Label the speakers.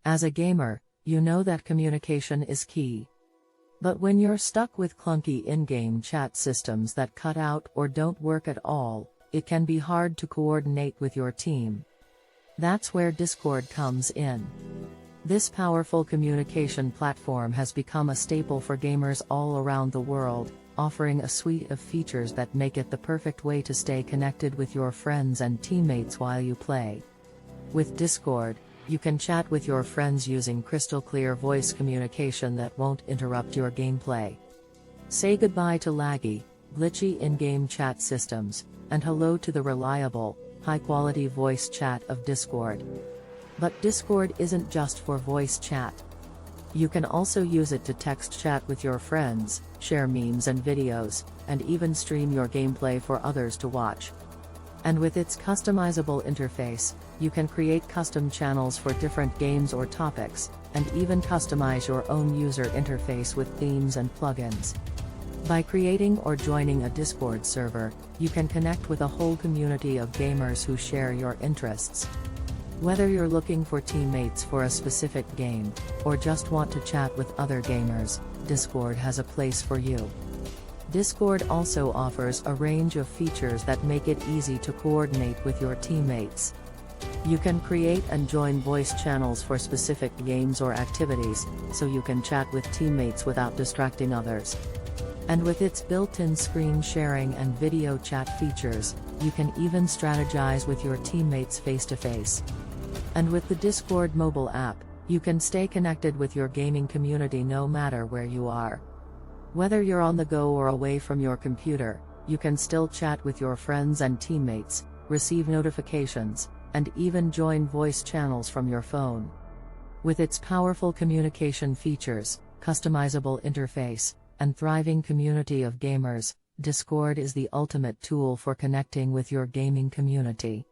Speaker 1: As a gamer, you know that communication is key. But when you're stuck with clunky in-game chat systems that cut out or don't work at all, it can be hard to coordinate with your team. That's where Discord comes in. This powerful communication platform has become a staple for gamers all around the world, offering a suite of features that make it the perfect way to stay connected with your friends and teammates while you play. With Discord, you can chat with your friends using crystal-clear voice communication that won't interrupt your gameplay. Say goodbye to laggy, glitchy in-game chat systems, and hello to the reliable, high-quality voice chat of Discord. But Discord isn't just for voice chat. You can also use it to text chat with your friends, share memes and videos, and even stream your gameplay for others to watch. And with its customizable interface, you can create custom channels for different games or topics, and even customize your own user interface with themes and plugins. By creating or joining a Discord server, you can connect with a whole community of gamers who share your interests. Whether you're looking for teammates for a specific game, or just want to chat with other gamers, Discord has a place for you. Discord also offers a range of features that make it easy to coordinate with your teammates. You can create and join voice channels for specific games or activities, so you can chat with teammates without distracting others. And with its built-in screen sharing and video chat features, you can even strategize with your teammates face-to-face. And with the Discord mobile app, you can stay connected with your gaming community no matter where you are. Whether you're on the go or away from your computer, you can still chat with your friends and teammates, receive notifications, and even join voice channels from your phone. With its powerful communication features, customizable interface, and thriving community of gamers, Discord is the ultimate tool for connecting with your gaming community.